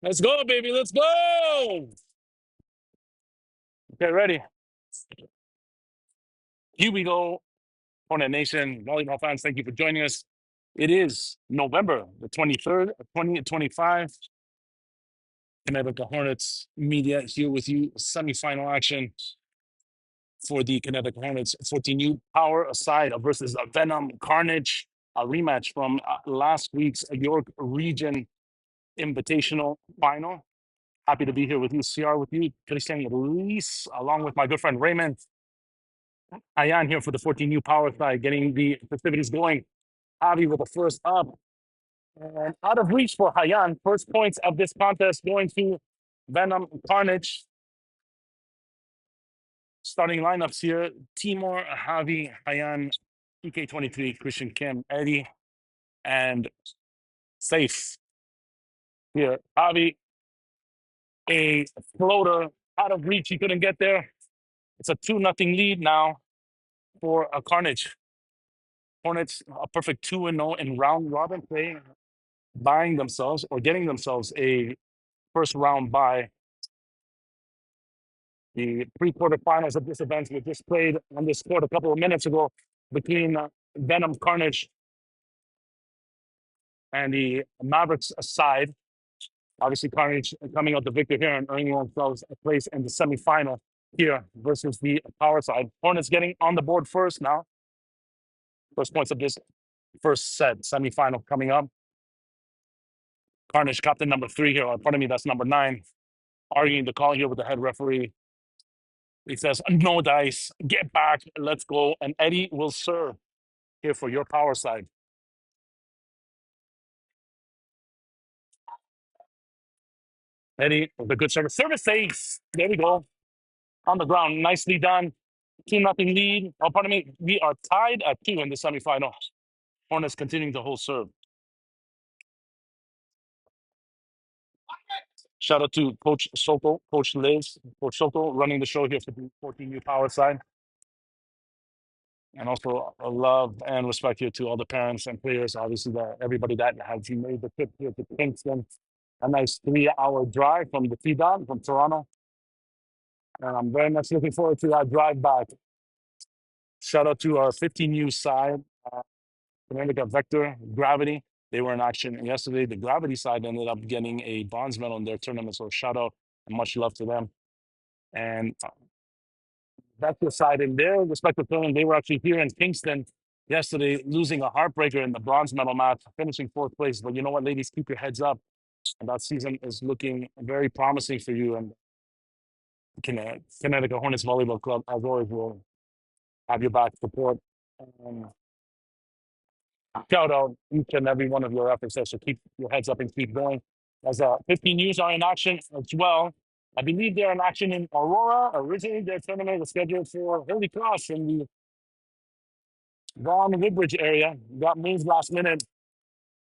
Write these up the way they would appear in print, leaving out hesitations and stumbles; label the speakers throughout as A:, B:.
A: Let's go, baby. Let's go. Okay, ready. Here we go. Hornet Nation, volleyball fans, thank you for joining us. It is November the 23rd, 2025. Kinetika Hornets media here with you. Semifinal action for the Kinetika Hornets 14U Power Aside versus Venom Carnage. A rematch from last week's York Region Invitational Final. Happy to be here with you, CR with you, Christian Luis, along with my good friend Raymond. Ayan here for the 14U Power Side, getting the festivities going. Javi with the first up. And out of reach for Hayan. First points of this contest going to Venom Carnage. Starting lineups here: Timur, Javi, Hayan, PK23, Christian Kim, Eddie, and Safe. Here, Javi, a floater out of reach. He couldn't get there. It's a 2-0 lead now for a Carnage. Hornets, a perfect 2-0 in round robin play, buying themselves or getting themselves a first round bye. The pre-quarterfinals of this event were just played on this court a couple of minutes ago between Venom Carnage and the Mavericks side. Obviously, Carnage coming out the victor here and earning themselves a place in the semifinal here versus the Power side. Hornets getting on the board first now. First points of this first set, semifinal coming up. Carnage captain number 3 here. Pardon me, that's number 9. Arguing the call here with the head referee. He says, no dice, get back, let's go. And Eddie will serve here for your Power side. Eddie with a good service. Service ace. There we go. On the ground. Nicely done. 2-0 lead. Oh, pardon me. We are tied at 2 in the semifinal. Hornets continuing to hold serve. Shout out to Coach Soto, Coach Liz, Coach Soto running the show here for the 14U Power side. And also a love and respect here to all the parents and players, obviously, everybody that has made the trip here to Kingston. A nice 3-hour drive from the T-Dot from Toronto. And I'm very much looking forward to that drive back. Shout out to our 15U side, Kinetika Vector, Gravity. They were in action yesterday. The Gravity side ended up getting a bronze medal in their tournament. So shout out and much love to them. And Vector side in their respective tournament, they were actually here in Kingston yesterday, losing a heartbreaker in the bronze medal match, finishing 4th place. But you know what, ladies, keep your heads up. And that season is looking very promising for you. And Kinetika Hornets Volleyball Club, as always, will have your back support. Shout out each and every one of your efforts there. So keep your heads up and keep going. As 15Us are in action as well. I believe they're in action in Aurora. Originally, their tournament was scheduled for Holy Cross in the Vaughan Woodbridge area. Got moved last minute.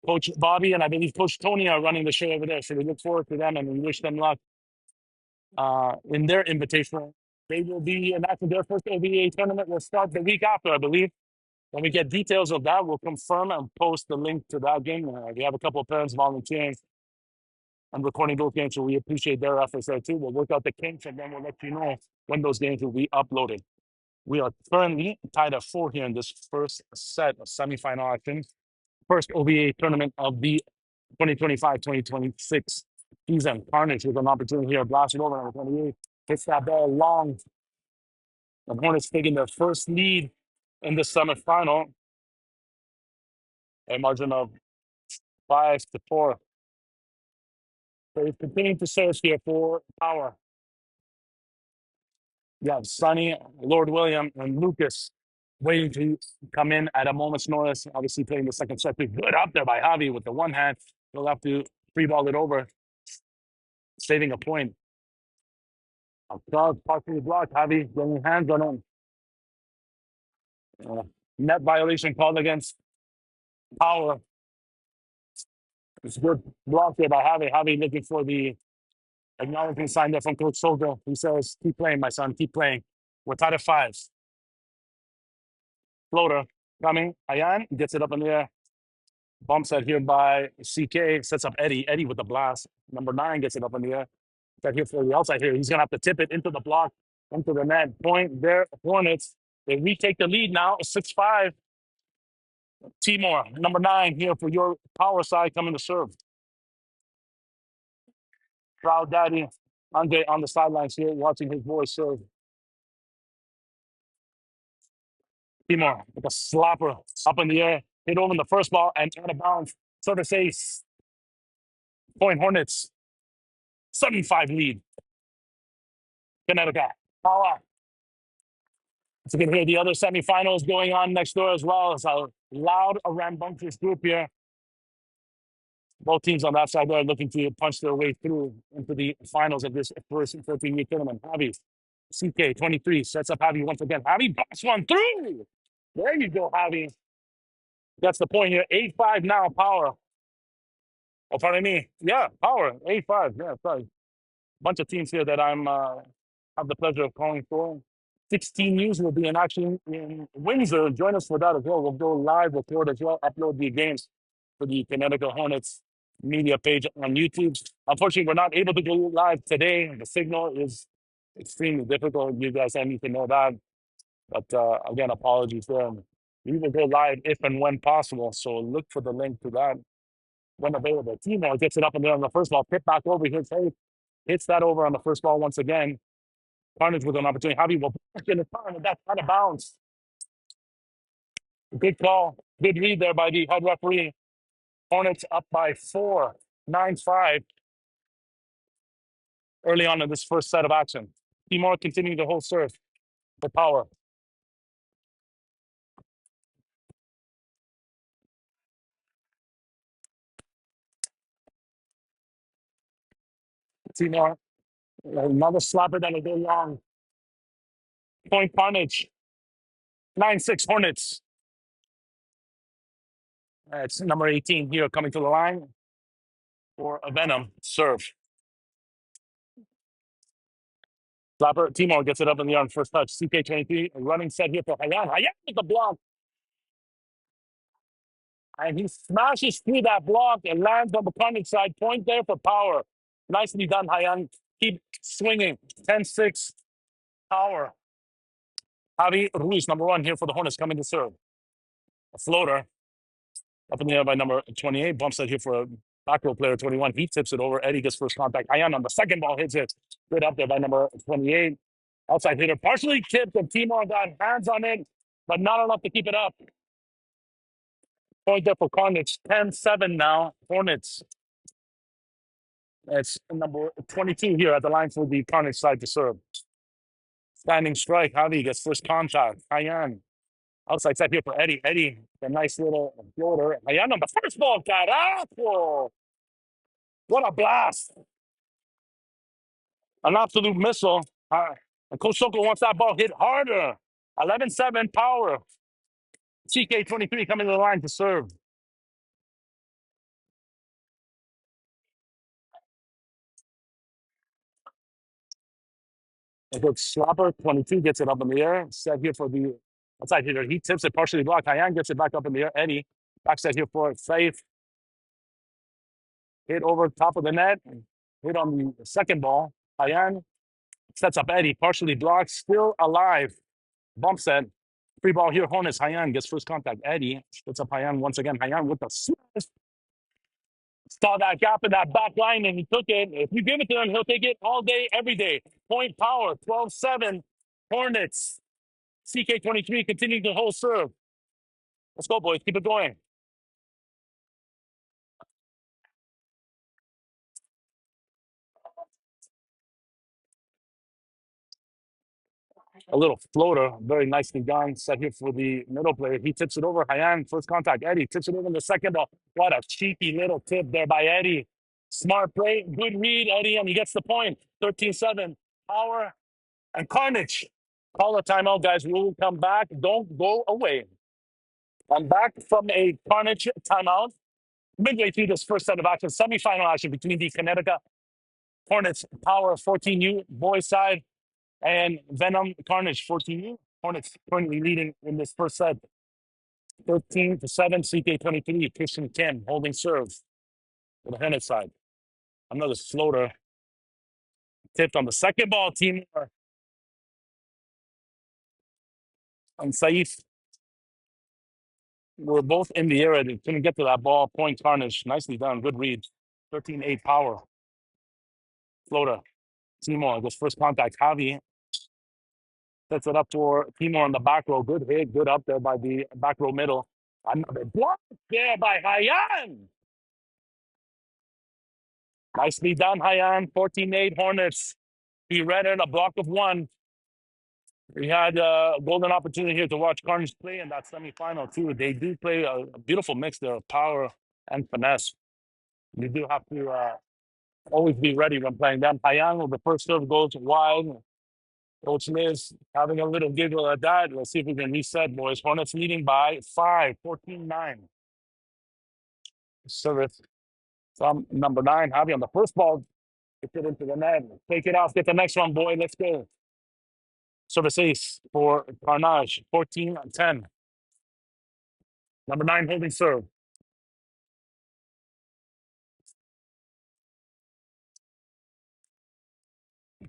A: Coach Bobby and I believe Coach Tony are running the show over there. So we look forward to them and we wish them luck in their invitation. They will be in action. Their first OVA tournament will start the week after, I believe. When we get details of that, we'll confirm and post the link to that game. We have a couple of parents volunteering and recording those games, so we appreciate their efforts there too. We'll work out the kinks and then we'll let you know when those games will be uploaded. We are currently tied at 4 here in this first set of semifinal action. First OVA tournament of the 2025-2026 season. Carnage with an opportunity here, blasting over number 28. Hits that ball long. The Hornets taking their first lead in the semifinal. A margin of 5-4. So he's continuing to search here for power. You have Sonny, Lord William, and Lucas waiting to come in at a moment's notice. Obviously playing the second set. Good up there by Javi with the one hand. He'll have to free ball it over, saving a point. Across, partially blocked. Javi getting hands on him. Net violation called against Power. It's good block there by Javi. Javi looking for the acknowledgement sign there from Coach Soldier. He says, keep playing, my son, keep playing. We're tied at 5. Floater coming. Ayan gets it up in the air. Bump set here by CK. Sets up Eddie. Eddie with the blast. Number 9 gets it up in the air. Set here for the outside here. He's going to have to tip it into the block, into the net. Point there. Hornets. They retake the lead now. 6-5. Timor, number 9 here for your power side coming to serve. Proud daddy. Andre on the sidelines here watching his boys serve. Timor with a slapper up in the air. Hit over the first ball and out of bounds. Service ace. Point Hornets. 7-5 lead. Kinetika. Power. So you can hear the other semifinals going on next door as well. It's a loud, rambunctious group here. Both teams on that side there are looking to punch their way through into the finals of this first 14-year tournament. Javi, CK23 sets up Javi once again. Javi box one through. There you go, Javi. That's the point here. 8-5 now, power. Oh, pardon me. Yeah, power. 8-5. Yeah, sorry. Bunch of teams here that I'm have the pleasure of calling for. 16 News will be in action in Windsor. Join us for that as well. We'll go live, record as well, upload the games for the Connecticut Hornets media page on YouTube. Unfortunately, we're not able to go live today. The signal is extremely difficult. You guys need to know that. But again, apologies there. We will go live if and when possible. So look for the link to that when available. Timo gets it up and there on the first ball. Pit back over. Hits that over on the first ball once again. Carnage with an opportunity. Javi will back in the time, and that's out of bounds. Good call. Good read there by the head referee. Hornets up by 4, 9-5 early on in this first set of action. Timor continuing to hold serve for power. Timor, another slapper that'll go long. Point Carnage. 9-6 Hornets. It's number 18 here coming to the line for a Venom serve. Slapper, Timor gets it up in the air on first touch. CK23 running set here for Hayan. Hayan with the block. And he smashes through that block and lands on the Carnage side. Point there for power. Nicely done, Hayan. Keep swinging. 10-6 power. Javi Ruiz, number 1 here for the Hornets coming to serve. A floater up in the air by number 28. Bumps it here for a back row player, 21. He tips it over. Eddie gets first contact. Hayan on the second ball hits it. Good up there by number 28. Outside hitter partially tipped, and Timor got hands on it, but not enough to keep it up. Point there for Carnage. 10-7 now. Hornets. It's number 22 here at the line for the Carnage side to serve. Standing strike. Javi gets first contact. Hayan. Outside set here for Eddie. Eddie, a nice little floater. Hayan on the first ball. Carajo! What a blast. An absolute missile. And Coach Soko wants that ball hit harder. 11-7 power. CK23 coming to the line to serve. A good slapper. 22 gets it up in the air. Set here for the outside hitter. He tips it partially blocked. Hayan gets it back up in the air. Eddie back set here for Faith. Hit over top of the net. Hit on the second ball. Hayan sets up Eddie. Partially blocked. Still alive. Bump set. Free ball here. Hornets. Hayan gets first contact. Eddie sets up Hayan once again. Hayan with the smash. Saw that gap in that back line and he took it. If you give it to him, he'll take it all day, every day. Point power, 12-7. Hornets. CK23 continuing to hold serve. Let's go, boys. Keep it going. A little floater, very nicely done. Set here for the middle player. He tips it over. Hayan, first contact. Eddie tips it over in the second ball. What a cheeky little tip there by Eddie. Smart play, good read, Eddie, and he gets the point. 13-7. Power and Carnage. Call a timeout, guys. We will come back. Don't go away. I'm back from a Carnage timeout. Midway through this first set of action, semifinal action between the Kinetika Hornets Power 14U boys side and Venom Carnage 14U. Hornets currently leading in this first set 13-7, CK23, Christian Kim holding serve for the Hornet side. Another floater tipped on the second ball, team and Saif were both in the area. They couldn't get to that ball. Point Carnage. Nicely done. Good read. 13-8 power. Floater. Timor gets first contact. Javi sets it up for Timor on the back row. Good hit. Good up there by the back row middle. Another block there by Hayan. Nicely done, Hayan. 14-8 Hornets. He read it, a block of one. We had a golden opportunity here to watch Carnage play in that semifinal, too. They do play a beautiful mix there of power and finesse. You do have to always be ready when playing them. Hayan with the first serve goes wide. Coach Liz having a little giggle at that. Let's see if we can reset, boys. Hornets leading by 5, 14-9. Service from number 9, Javi on the first ball. Get it into the net. Take it off. Get the next one, boy. Let's go. Service ace for Carnage. 14-10. Number 9 holding serve.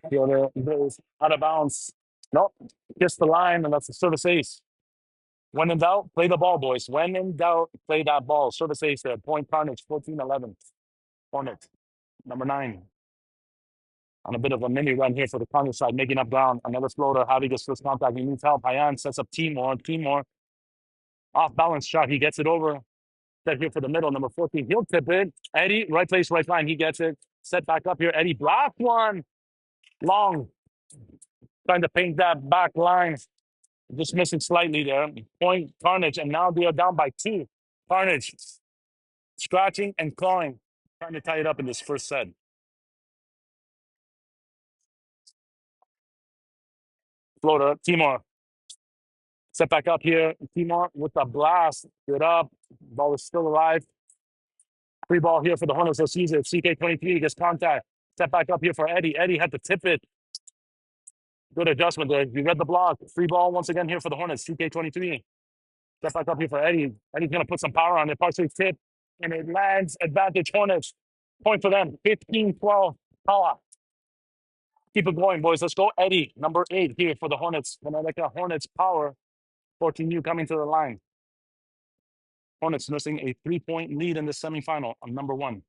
A: The other goes out of bounds. Nope. Just the line, and that's the service ace. When in doubt, play the ball, boys. When in doubt, play that ball. Service ace there. Point Carnage, 14-11. Hornet, number 9. On a bit of a mini run here for the Carnage side, making up ground. Another floater. Javi gets first contact. He needs help. Hayan sets up Timor. Timor, off balance shot. He gets it over. Set here for the middle. Number 14. He'll tip it. Eddie, right place, right line. He gets it. Set back up here. Eddie, block one. Long. Trying to paint that back line. Just missing slightly there. Point Carnage, and now they are down by 2. Carnage scratching and clawing, trying to tie it up in this first set. Floater, Timor. Set back up here. Timor with the blast. Good up. Ball is still alive. Free ball here for the Hornets. Let's use it. CK23 gets contact. Set back up here for Eddie. Eddie had to tip it. Good adjustment there. You read the block. Free ball once again here for the Hornets. CK23. Step back up here for Eddie. Eddie's going to put some power on it. Partially tip, and it lands. Advantage Hornets. Point for them. 15-12. Power. Keep it going, boys. Let's go. Eddie, number 8 here for the Hornets. Kinetika Hornets power. 14U coming to the line. Hornets nursing a 3-point lead in the semifinal on number 1.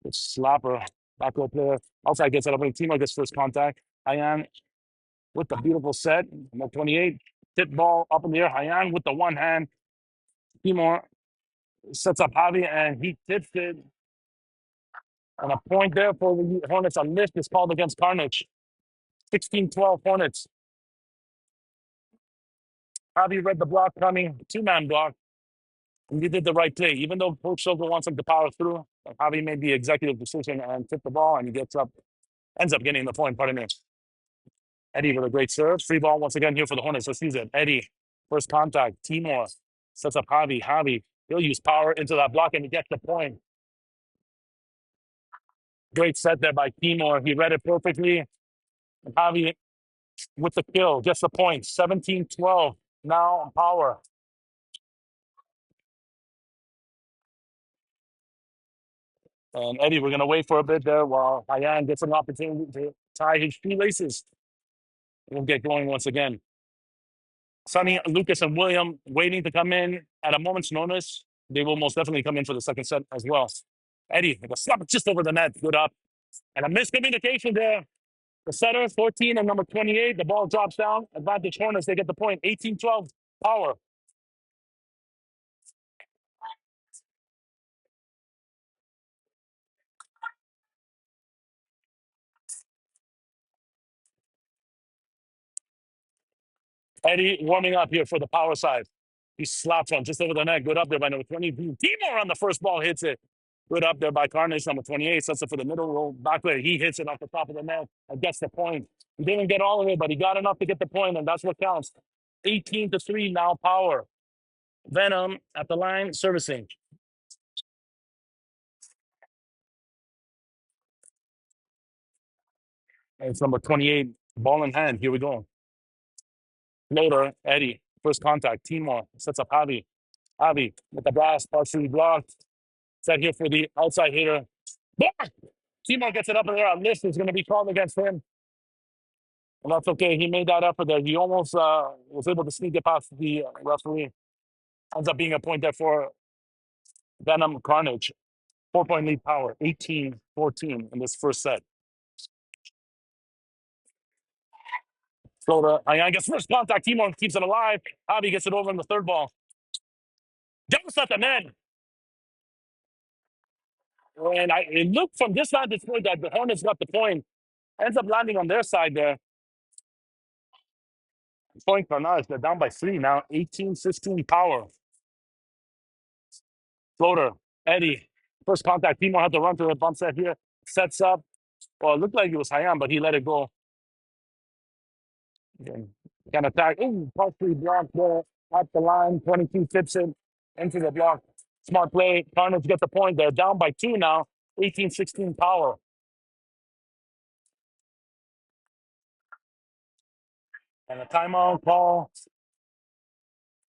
A: It's slapper. Back row player. Outside gets it up. Timo gets first contact. Hayan with the beautiful set. Number 28. Tip ball up in the air. Hayan with the one hand. Timor sets up Javi, and he tips it. And a point there for the Hornets. A lift is called against Carnage. 16-12 Hornets. Javi read the block coming. 2-man block. And he did the right play. Even though Coach Silver wants him to power through, Javi made the executive decision and tipped the ball, and he ends up getting the point. Pardon me. Eddie with a great serve. Free ball once again here for the Hornets. Let's use it. Eddie, first contact. Timor sets up Javi. Javi, he'll use power into that block, and he gets the point. Great set there by Timor. He read it perfectly. Javi with the kill, gets the point. 17-12. Now power. And Eddie, we're going to wait for a bit there while Hayan gets an opportunity to tie his shoelaces. We'll get going once again. Sonny, Lucas, and William waiting to come in at a moment's notice. They will most definitely come in for the second set as well. Eddie, with a slap just over the net. Good up. And a miscommunication there. The setter, 14, and number 28. The ball drops down. Advantage Hornets. They get the point. 18-12. Power. Eddie warming up here for the power side. He slaps one just over the net. Good up there by number 20. Timor on the first ball hits it. Good up there by Carnage, number 28. Sets it for the middle row back there. He hits it off the top of the net and gets the point. He didn't get all of it, but he got enough to get the point, and that's what counts. 18-3 now power. Venom at the line servicing. And it's number 28. Ball in hand. Here we go. Floater, Eddie. First contact. Timor sets up Javi. Javi with the blast, partially blocked. Set here for the outside hitter. Block! Timor gets it up in there. A list is going to be called against him. And that's okay. He made that effort there. He almost was able to sneak it past the referee. Ends up being a point there for Venom Carnage. 4-point lead power, 18-14 in this first set. So I guess first contact, Timor keeps it alive. Javi gets it over in the third ball. Just at the net. And it looked from this vantage point that the Hornets got the point. Ends up landing on their side there. Point Carnage, they're down by 3 now, 18-15 power. Floater, Eddie. First contact, Timor had to run to the bump set here. Sets up. Well, it looked like it was Hayam, but he let it go. Can attack. Ooh, partially blocked there at the line. 22 tips it into the block. Smart play. Carnage get the point. They're down by 2 now. 18-16 power. And a timeout call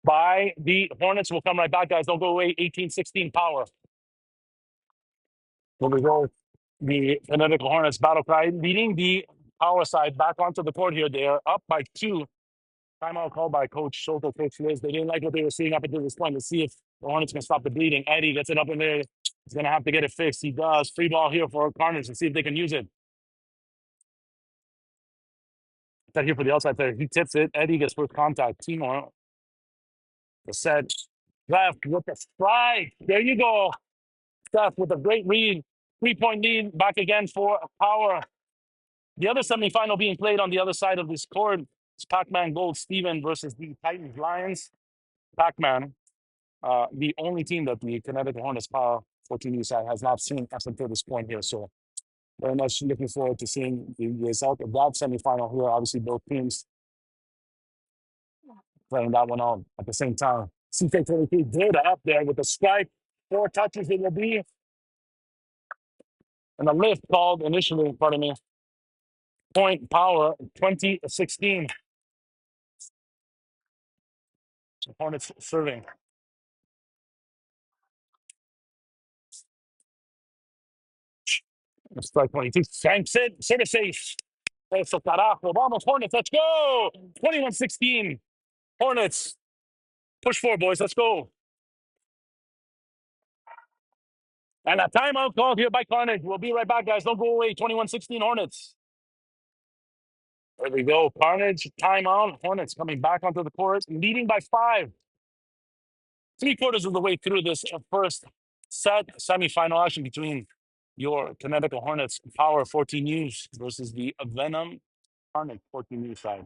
A: by the Hornets. Will come right back, guys. Don't go away. 18-16 power. Here we go. The Kinetika Hornets battle cry leading the power side back onto the court here. They are up by 2. Timeout called by Coach Soto, Coach Liz. They didn't like what they were seeing up until this point. Let's see if the Hornets can stop the bleeding. Eddie gets it up in there. He's going to have to get it fixed. He does. Free ball here for Carnage to see if they can use it. Set here for the outside player. He tips it. Eddie gets first contact. Timor. The set. Left with the strike. There you go. Steph with a great read. 3-point lead back again for power. The other semifinal being played on the other side of this court is Pac-Man Gold Steven versus the Titans Lions. Pac-Man, the only team that the Kinetika Hornets Power 14U side has not seen up until this point here. So very much looking forward to seeing the result of that semifinal here. Obviously, both teams playing that one on at the same time. CK23 did up there with the strike. 4 touches it will be. And the lift called initially, pardon me. Point power 20-16. Hornets serving. Strike 22. Thanks it. Service safe. Eso carajo. Vamos, Hornets. Let's go. 21-16. Hornets. Push 4, boys. Let's go. And a timeout called here by Carnage. We'll be right back, guys. Don't go away. 21-16 Hornets. There we go. Carnage, timeout. Hornets coming back onto the court, leading by 5. 3/4 of the way through this first set, semifinal action between your Kinetika Hornets Power 14Us versus the Venom Carnage 14U side.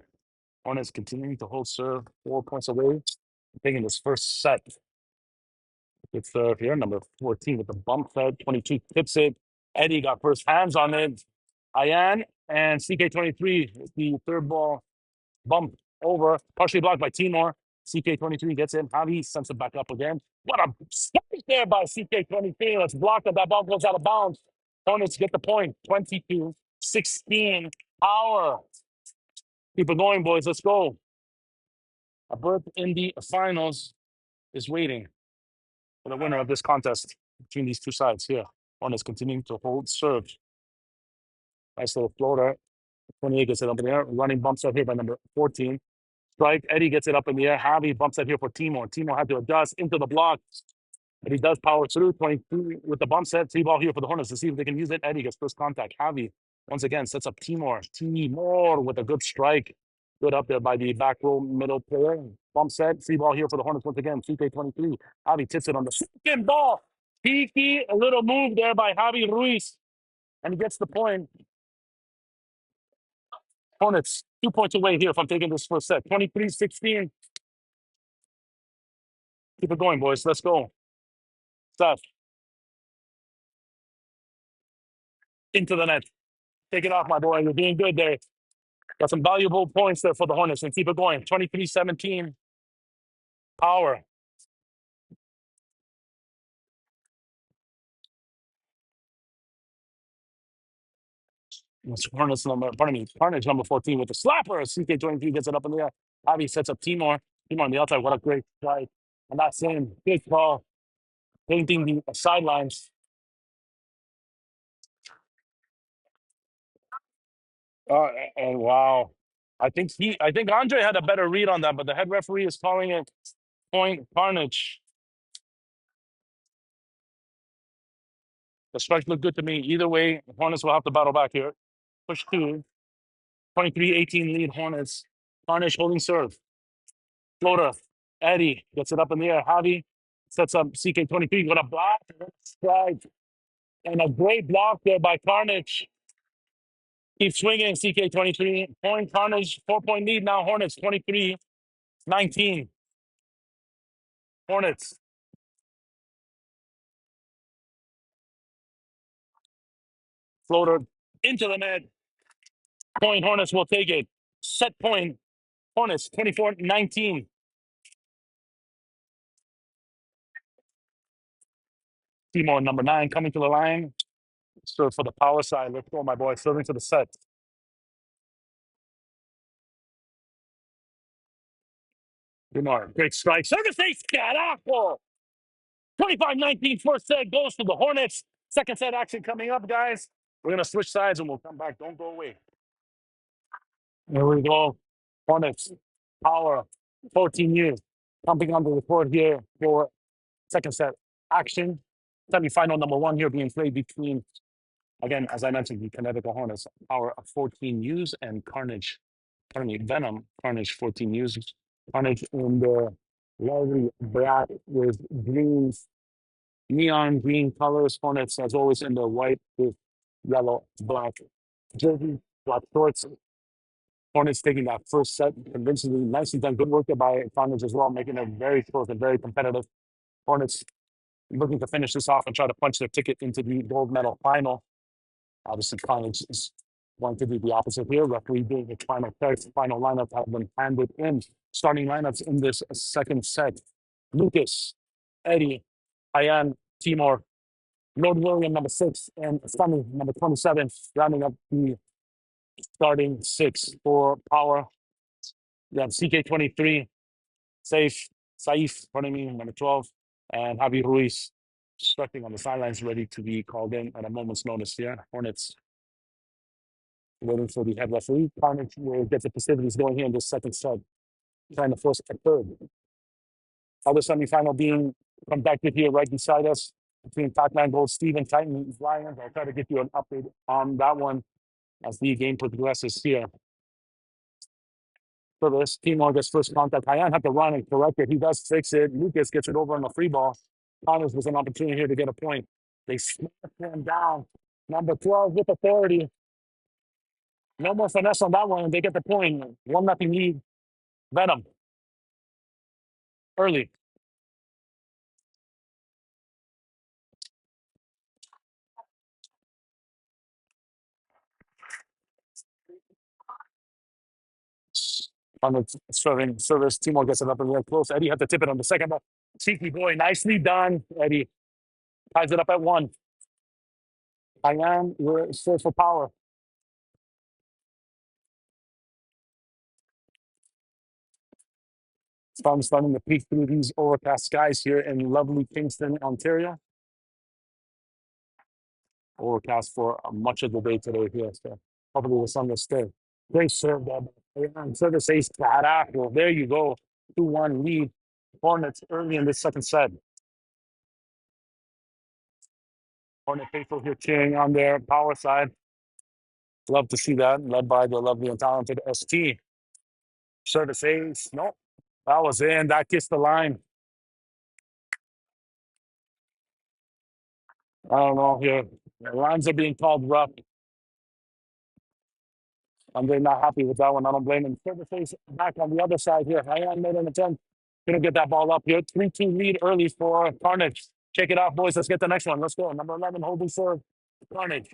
A: Hornets continuing to hold serve 4 points away, taking this first set. Good serve here, number 14 with the bump set. 22 tips it. Eddie got first hands on it. Ayan and CK23 with the third ball bump over, partially blocked by Timor. CK23 gets in. Javi sends it back up again. What a strike there by CK23. Let's block that. That ball goes out of bounds. Hornets get the point. 22-16. Power. Keep it going, boys. Let's go. A berth in the finals is waiting for the winner of this contest between these two sides here. Hornets continuing to hold serve. Nice little floater. 28 gets it up in the air. Running bumps up here by number 14. Strike. Eddie gets it up in the air. Javi bumps it here for Timor. Timor had to adjust into the block. But he does power through. 22 with the bump set. 3 ball here for the Hornets to see if they can use it. Eddie gets first contact. Javi once again sets up Timor. Timor with a good strike. Good up there by the back row middle player. Bump set. 3 ball here for the Hornets once again. CK23. Javi tips it on the second ball. Peaky, a little move there by Javi Ruiz. And he gets the point. Hornets 2 points away here from taking this first set. 23-16. Keep it going, boys. Let's go. Steph. Into the net. Take it off, my boy. You're doing good there. Got some valuable points there for the Hornets and keep it going. 23-17. Power. Hornets number, pardon me, Carnage number 14 with the slapper. CK23 gets it up in the air. Javi sets up Timor. Team on the outside. What a great strike. And that's in. Big call. Painting the sidelines. And wow. I think Andre had a better read on that, but the head referee is calling it point Carnage. The strike looked good to me. Either way, Hornets will have to battle back here. Push two. 23-18 lead Hornets. Carnage holding serve. Floater. Eddie gets it up in the air. Javi sets up CK23. What a block. Strike. And a great block there by Carnage. Keep swinging, CK23. Point Carnage, 4-point lead now. Hornets 23-19. Hornets. Floater into the net. Point Hornets will take it. Set point. Hornets 24-19. Timor number 9 coming to the line. So for the power side, let's go, my boy. Serving to the set. Timor, great strike. Service ace, carajo. 25-19 first set goes to the Hornets. Second set action coming up, guys. We're going to switch sides and we'll come back. Don't go away. Here we go. Hornets, power, 14 years. Pumping on the report here for second set action. Semifinal number 1 here being played between, again, as I mentioned, the Kinetika Hornets, power of 14 U's and Carnage, Venom, Carnage 14 U's. Carnage in the lovely black with greens, neon green colors. Hornets, as always, in the white with yellow, black jersey, black shorts. Hornets taking that first set convincingly. Nicely done. Good work there by Carnage as well, making it very close and very competitive. Hornets looking to finish this off and try to punch their ticket into the gold medal final. Obviously, Carnage is going to do the opposite here. Referee doing the final text. Final lineup have been handed in. Starting lineups in this second set. Lucas, Eddie, Ayan, Timor, Lord William, number 6, and Sunny, number 27, rounding up the starting 6 for power. You have CK23, Saif, pardon me, number 12, and Javi Ruiz stretching on the sidelines, ready to be called in at a moment's notice here. Hornets waiting for the head referee. Carnage will get the festivities going here in this second set, trying to force a third. Other semifinal being conducted here right beside us between Pac-Man Gold, Steve and Titan Lions. I'll try to get you an update on that one as the game progresses here. For this, Timor gets first contact. Hyan had to run and correct it. He does fix it. Lucas gets it over on the free ball. Connors was an opportunity here to get a point. They smash him down. Number 12 with authority. No more finesse on that one. They get the point. 1-0 lead. Venom. Early. On the serving service, Timor gets it up and real close. Eddie had to tip it on the second ball. Cheeky boy, nicely done. Eddie ties it up at 1. Hyan, we're still for power. Sun starting to peek through these overcast skies here in lovely Kingston, Ontario. Overcast for much of the day today here. So hopefully the sun will stay. Great serve there. Service ace, carajo. There you go. 2-1 lead. Hornets early in this second set. Hornet faithful here cheering on their power side. Love to see that. Led by the lovely and talented ST. Service ace. Nope. That was in. That kissed the line. I don't know here. The lines are being called rough. I'm very not happy with that one. I don't blame him. Service ace back on the other side here. Hyan made an attempt. Gonna get that ball up here. 3-2 lead early for Carnage. Check it out, boys. Let's get the next one. Let's go. Number 11 holding serve. Carnage.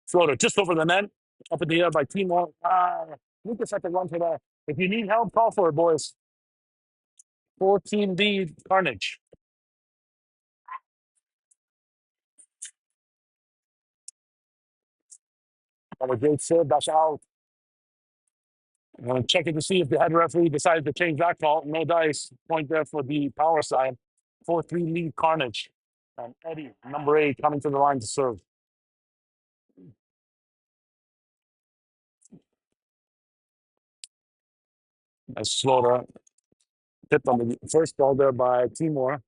A: Floater just over the net. Up in the air by Timor. Lucas had to run for that. If you need help, call for it, boys. 14 lead Carnage. Have a great serve. That's out. Checking to see if the head referee decides to change that call. No dice. Point there for the power side. 4-3 lead Carnage. And Eddie, number 8, coming to the line to serve. As Slaughter tipped on the first ball there by Timor.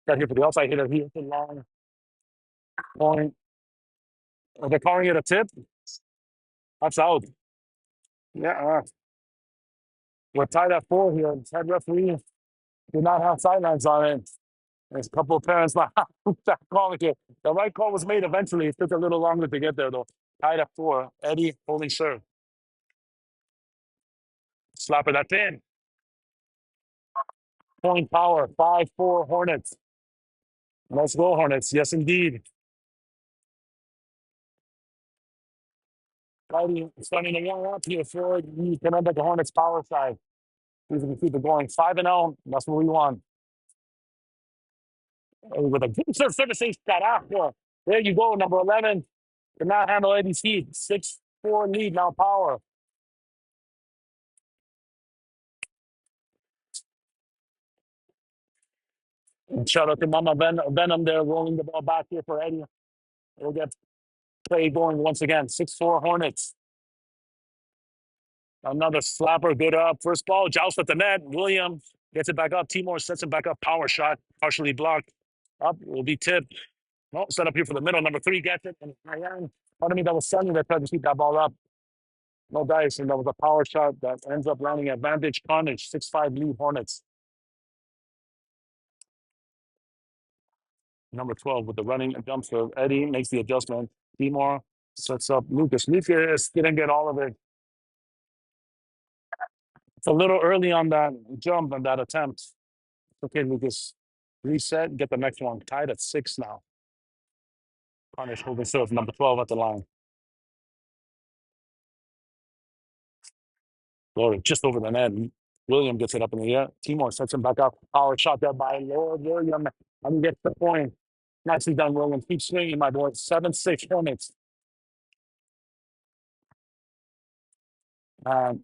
A: Got here for the outside hitter. He hit the long point. They're calling it a tip. That's out. Yeah, we're tied at 4 here. Head referee did not have sidelines on it. There's a couple of parents not calling it. The right call was made eventually. It took a little longer to get there, though. Tied at 4. Eddie holding serve. Slapper, that's in. Point power, 5-4 Hornets. Let's go, Hornets. Yes, indeed. Eddie starting to warm up here for the Kinetika Hornets power side. He's going to keep it going. 5-0. That's what we want. With a good serve, service carajo. There you go, number 11. Cannot handle Eddie's heat. 6-4 lead now, power. And shout out to Mama Venom there, rolling the ball back here for Eddie. We'll get play going once again. 6-4 Hornets. Another slapper, good up. First ball, joust at the net. William gets it back up. Timor sets it back up. Power shot, partially blocked. Up, will be tipped. No, set up here for the middle. Number 3 gets it. And Ryan, part of me that was Sunny that tried to keep that ball up. No dice, and that was a power shot that ends up landing advantage. Carnage, 6-5 lead Hornets. Number 12 with the running jump serve. Eddie makes the adjustment. Timor sets up Lucas. Lucas didn't get all of it. It's a little early on that jump and that attempt. Okay, Lucas. Reset, get the next one. Tied at 6 now. Carnage holding serve. Number 12 at the line. Glory, just over the net. William gets it up in the air. Timor sets him back up. Power shot there by Lord William. And he gets the point. Nicely done, William. Keep swinging, my boy. 7-6 Hornets.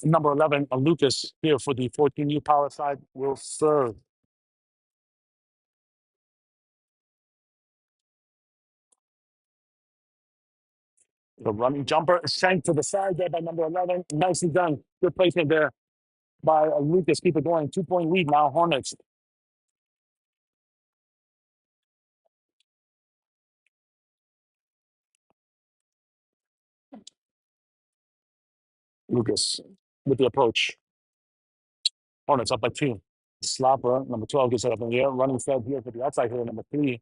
A: Number 11, Lucas here for the 14U power side will serve. The running jumper sank to the side there by number 11. Nicely done. Good placement there by Lucas. Keep it going. 2-point lead now, Hornets. Lucas with the approach. Hornets up by 2. Slapper, number 12, gets it up in the air. Running fed here for the outside here, number 3.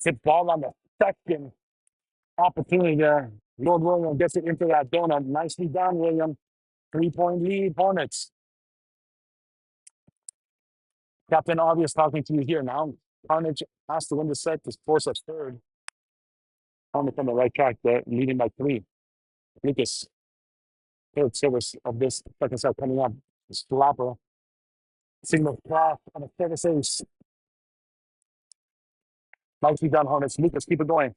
A: Hit ball on the second opportunity there. Lord William gets it into that donut. Nicely done, William. 3-point lead, Hornets. Captain Obvious talking to you here now. Carnage has to win the set to force a third. Hornets on the right track there, leading by 3. Lucas, third service of this second set coming up. Slapper. Signal cross on the service ace. Nicely done, Hornets. Lucas, keep it going.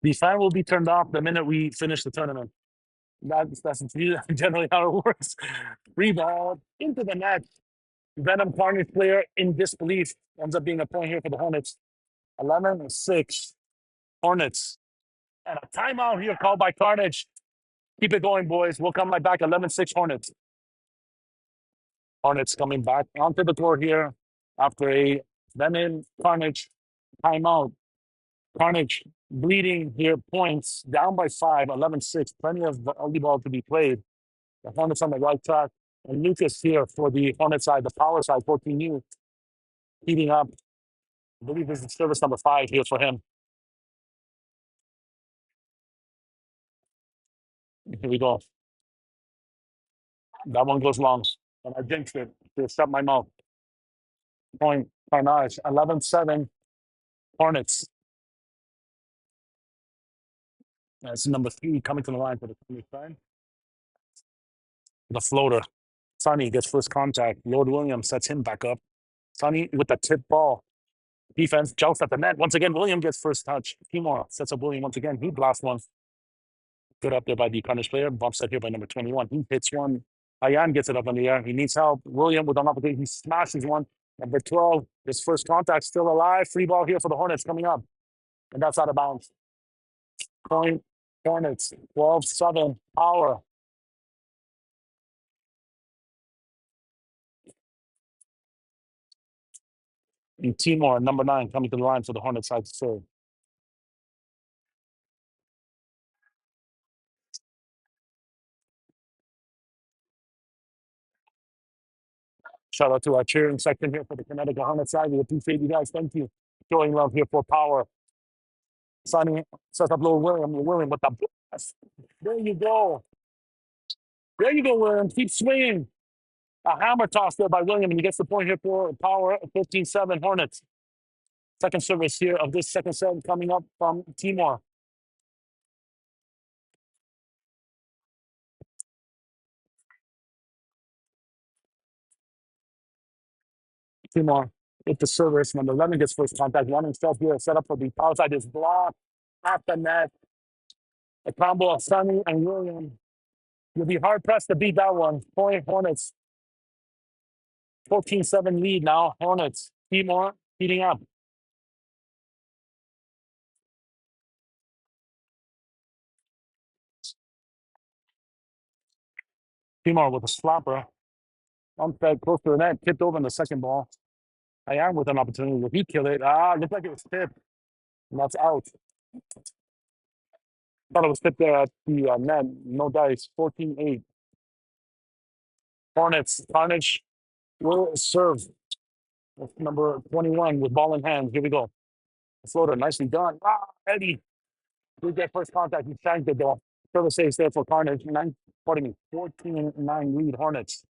A: The fan will be turned off the minute we finish the tournament. That's generally how it works. Free ball into the net. Venom Carnage player in disbelief ends up being a point here for the Hornets. 11-6 Hornets. And a timeout here called by Carnage. Keep it going, boys. We'll come right back. 11-6 Hornets. Hornets coming back onto the court here after a Venom Carnage timeout. Carnage bleeding here, points down by 5, 11-6. Plenty of volleyball to be played. The Hornets on the right track. And Lucas here for the Hornet side, the power side, 14U, heating up. I believe this is service number 5 here for him. Here we go. That one goes long. And I jinxed it to shut my mouth. Point Carnage, 11-7 Hornets. That's number 3 coming to the line for the semifinal. The floater. Sonny gets first contact. Lord Williams sets him back up. Sonny with the tip ball. Defense jumps at the net. Once again, William gets first touch. Timor sets up William once again. He blasts one. Good up there by the Carnage player. Bump set here by number 21. He hits one. Ayan gets it up in the air. He needs help. William with an opportunity. He smashes one. Number 12, his first contact still alive. Free ball here for the Hornets coming up. And that's out of bounds. Point Hornets. 12-7. Power. And Timor, number 9, coming to the line for the Hornets side to serve. Shout out to our cheering section here for the Kinetika Hornets side. We appreciate you guys. Thank you. Showing love here for power. Sonny sets up little William. William with the blast. There you go. There you go, William. Keep swinging. A hammer toss there by William, and he gets the point here for power. 15-7 Hornets. Second service here of this second set coming up from Timor. Timor with the service. Number 11 gets first contact. One himself here set up for the power side is blocked at the net. A combo of Sonny and William. You'll be hard pressed to beat that one. Point Hornets. 14-7 lead now. Hornets. Timor heating up. Timor with a slapper. Unfed close to the net. Tipped over in the second ball. I am with an opportunity. Will he kill it? Looked like it was tipped. And that's out. Thought it was tipped there at the net. No dice. 14-8. Hornets. Carnage will serve. With number 21 with ball in hand. Here we go. Floater. Nicely done. Eddie. We get first contact. He shanked it though. Service saves there for Carnage. 14-9 lead Hornets.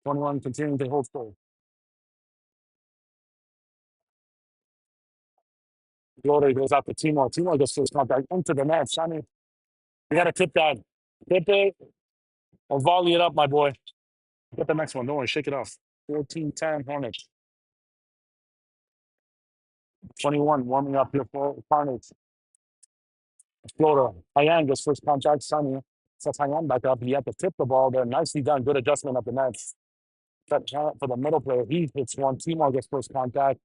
A: 21 continuing to hold full. Floater goes out to Timor. Timor gets first contact into the net. Sonny, you got to tip that. Tip it or volley it up, my boy. Get the next one. Don't worry. Shake it off. 14-10 Hornets. 21 warming up here for Carnage. Floater. Hyan gets first contact. Sonny sets Hyan back up. He had to tip the ball there. Nicely done. Good adjustment of the net. That for the middle player. He hits one. Timor gets first contact.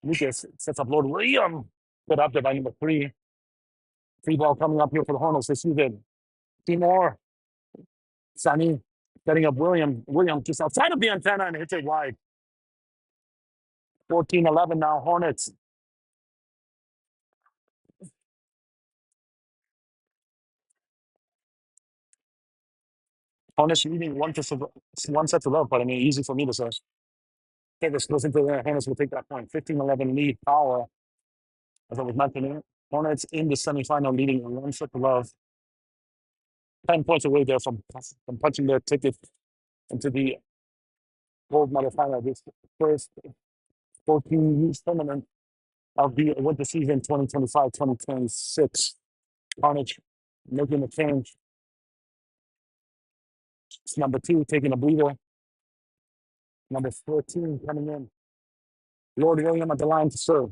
A: Lucas sets up Lord William. Good up there by number 3. Free ball coming up here for the Hornets this season. Timor. Sonny setting up William. William just outside of the antenna and hits it wide. 14-11 now, Hornets. Hornets leading one set to love, but I mean, easy for me to say. Okay, this goes into the Hornets will take that point. 15-11 lead power. As I was mentioning, Hornets in the semifinal leading one set to love. 10 points away there from punching their ticket into the gold medal final. This first 14 youth tournament of the winter season 2025-2026. Carnage making the change. It's number 2 taking a breather. Number 14 coming in. Lord William at the line to serve.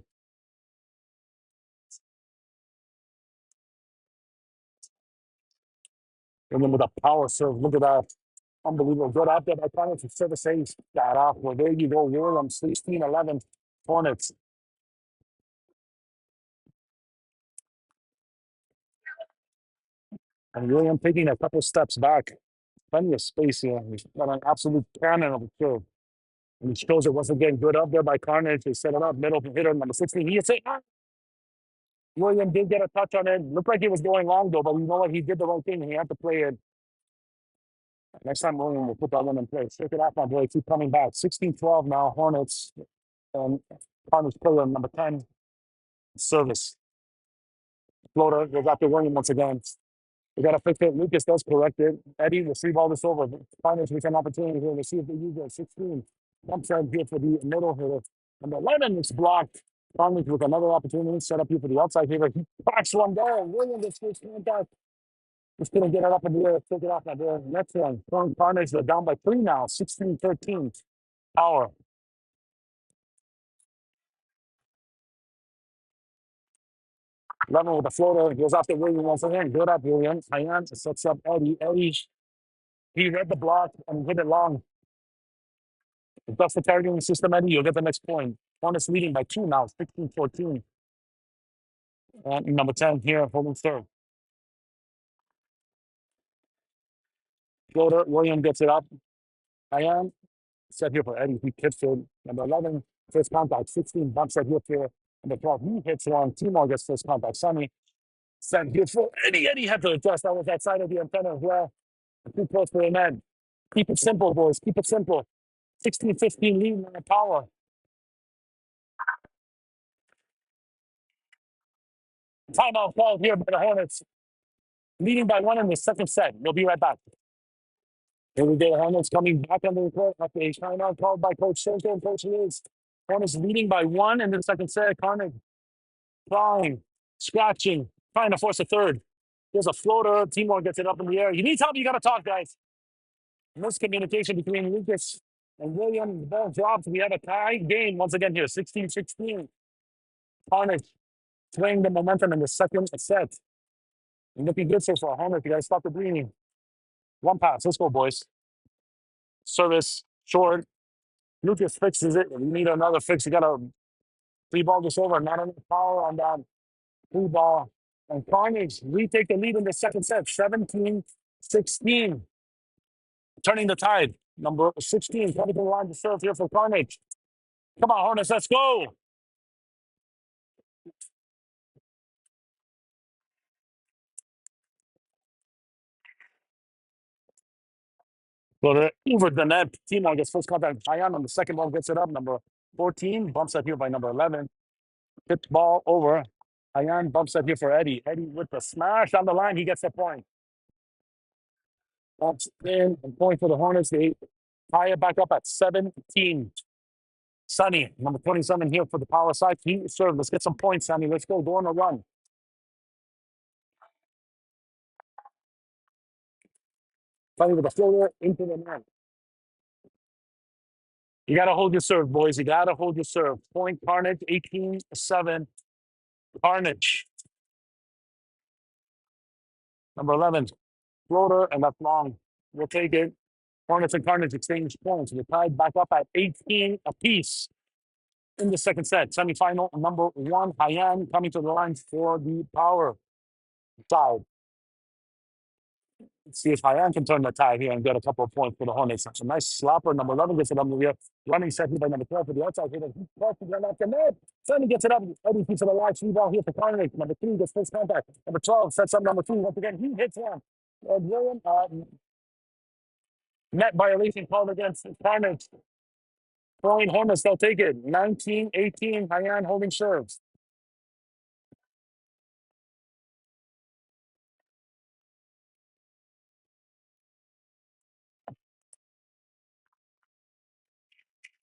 A: William with a power serve. Look at that. Unbelievable. Good out there by Carnage to service saves. That off. Well, there you go. William 16-11 Hornets. And William taking a couple steps back. Plenty of space here. He's got an absolute cannon of a serve. And he shows it once again. Good up there by Carnage. They set it up. Middle hitter, number 16. He hits it. William did get a touch on it. Looked like he was going long, though, but you know what? He did the right thing. He had to play it. Next time, William will put that one in place. Check it out, my boy. Keep coming back. 16-12 now. Hornets. And Carnage player, number 10. Service. Floater goes after William once again. We got to fix it. Lucas does correct it. Eddie will free ball this over. Carnage with an opportunity here. Let's see if they use it. 16. Jump shot here for the middle hitter. Number 11 is blocked. Carnage with another opportunity, set up here for the outside here. He cracks one there. William gets first contact. Just going to get it up in the air, take it off that there. Next one, Carnage, they're down by 3 now, 16-13. Power. Lemon with the floater, goes after William once again. Good up, William. Hyan sets up Eddie. Eddie, he read the block and hit it long. If that's the targeting system, Eddie, you'll get the next point. Hornets leading by 2 now, 16-14. And number 10 here, holding third. Floater, William gets it up. Hyan set here for Eddie. He hits it. Number 11, first contact. 16, bumps set here for number 12. He hits one. Timor gets first contact. Sunny set here for Eddie. Eddie had to adjust. That was outside of the antenna as well. Too close for him, man. Keep it simple, boys. Keep it simple. 16-15 lead on the power. Timeout called here by the Hornets. Leading by 1 in the second set. We'll be right back. Here we go. Hornets coming back on the court after a timeout called by Coach Sergio and Coach Liz. Hornets leading by 1 in the second set. Carnage trying, scratching, trying to force a third. There's a floater. Timor gets it up in the air. You need help, you got to talk, guys. Miscommunication between Lucas and William. The ball drops. We have a tie game once again here, 16-16. Carnage playing the momentum in the second set. And looking good so far. Hornets, you got to stop the bleeding. One pass. Let's go, boys. Service, short. Lucas fixes it. We need another fix. You got to free ball this over. Not enough power on that free ball. And Carnage, we take the lead in the second set, 17-16. Turning the tide. Number 16 coming to the line to serve here for Carnage. Come on, Hornets, let's go. But over the net, Timor gets first contact. Hyan on the second ball gets it up. Number 14 bumps up here by number 11. Hit ball over. Hyan bumps up here for Eddie. Eddie with the smash on the line. He gets the point. Bumps in and point for the Hornets. They tie it back up at 17. Sonny, number 27 here for the power side. He served. Let's get some points, Sonny. Let's go. Go on a run. Sonny with the floater into the net. You got to hold your serve, boys. You got to hold your serve. Point Carnage, 18-7. Carnage. Number 11, floater, and that's long. We'll take it. Hornets and Carnage exchange points. We're tied back up at 18 apiece in the second set. Semifinal, number 1, Hyan coming to the line for the power side. Let's see if Hyan can turn the tide here and get a couple of points for the Hornets. That's a nice slapper. Number 11 gets it up in the air. Running set here by number 12 for the outside hitter. He crosses it off the net. Sonny gets it up. Eddie keeps it alive. Free ball here for Carnage. Number 3 gets first contact. Number 12 sets up number 2. Once again, he hits one. And William, net violation called against Carnage. Throwing Hornets, they'll take it. 19-18, Hyan holding serves.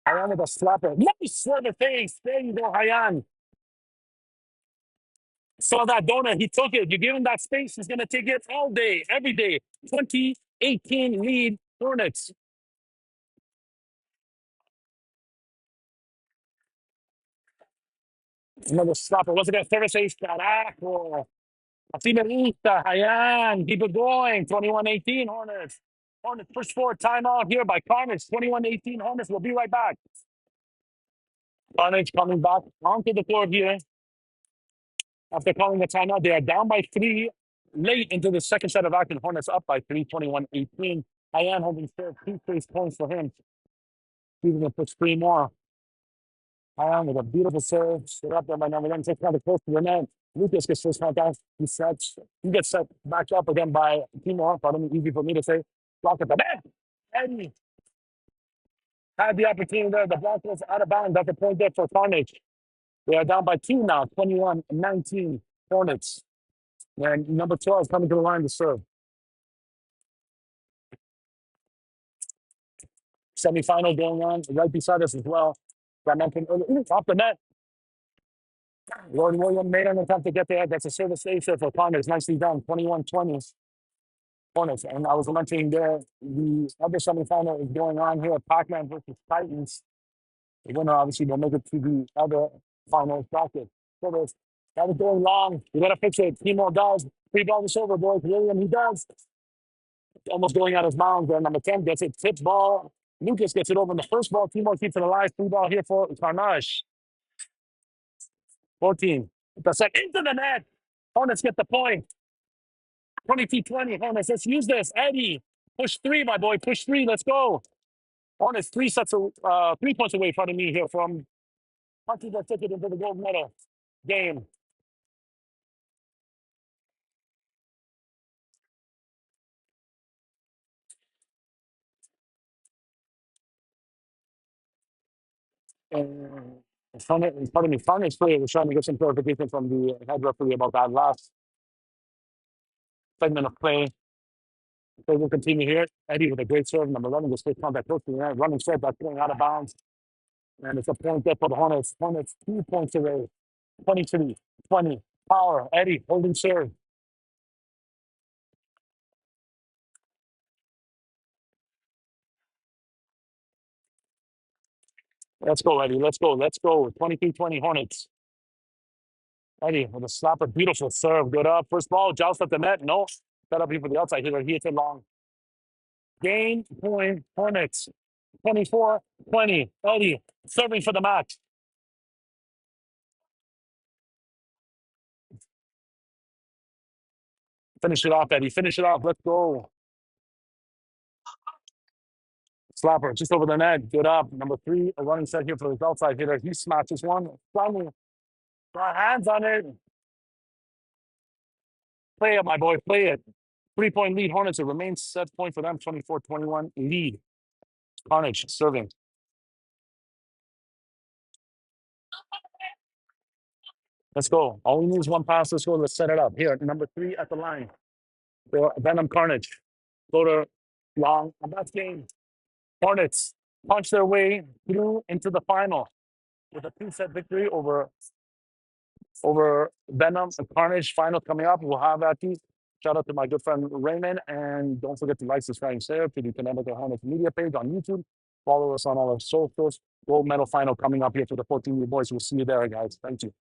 A: Hyan with a slapper. Nice for the face. There you go, Hyan. Saw that donut. He took it. You give him that space, he's going to take it all day, every day. 2018 lead Hornets. Another slapper. Once again, service ace. Carajo. Así me gusta, Hyan. Keep it going. 21-18 Hornets. Hornets push forward. Timeout here by Carnage. 21-18 Hornets. We'll be right back. Carnage coming back onto the court here. After calling the timeout, they are down by 3 late into the second set of action. Hornets up by 3, 21-18. Hyan holding serve, 2 straight points for him. He's going to push 3 more. Hyan with a beautiful serve. Set up there by number 1. Takes another close to the net. Lucas gets first contact. He gets set back up again by Timor. Probably easy for me to say. Block at the net. Eddie had the opportunity there. The block was out of bounds. That's a point there for Carnage. They are down by 2 now, 21-19 Hornets. And number 12 coming to the line to serve. Semifinal going on right beside us as well. I mentioned earlier, off the net. Lord William made an attempt to get there. That's a service save for Carnage. Nicely done. 21-20 Hornets. And I was mentioning there, the other semifinal is going on here. Pac-Man versus Titans. The winner obviously will make it to the other final bracket. So that was going long. We got to fix it. Timo does. Free ball is over, boys. William, he does. Almost going out of bounds there. Number 10 gets it. Tips ball. Lucas gets it over in the first ball. Timo keeps it alive. Free ball here for Carnage. 14. The second into the net. Hornets get the point. 22-20. Hornets, let's use this. Eddie, push three, my boy. Push three. Let's go. Hornets 3 points away from me here from punching the ticket into the gold medal game. And pardon me, Carnage player was trying to get some clarification from the head referee about that last segment of play. So we'll continue here. Eddie with a great serve. Number 11 just takes contact close to the end. Running straight back, going out of bounds. And it's a point there for the Hornets. Hornets 2 points away. 23-20. Power. Eddie holding serve. Let's go, Eddie. Let's go. Let's go. 23-20 Hornets. Eddie with a slapper. Beautiful serve. Good up. First ball. Joust at the net. No. Set up here for the outside hitter. He hits it long. Game point. Hornets. 24-20. Eddie serving for the match. Finish it off, Eddie. Finish it off. Let's go. Slapper just over the net. Good up. Number 3, a running set here for his outside hitter. He smashes one. Finally, got hands on it. Play it, my boy. Play it. 3-point lead. Hornets. It remains set point for them. 24-21 lead. Carnage serving. Let's go. All we need is one pass. Let's go. Let's set it up. Here, number 3 at the line. Venom Carnage. Floater long. And that's game. Hornets punch their way through into the final with a 2-set victory over Venom and Carnage. Final coming up. We'll have that. Shout out to my good friend Raymond. And don't forget to like, subscribe, and share to the Kinetika Hornets media page on YouTube. Follow us on all our socials. Gold medal final coming up here for the 14 boys. We'll see you there, guys. Thank you.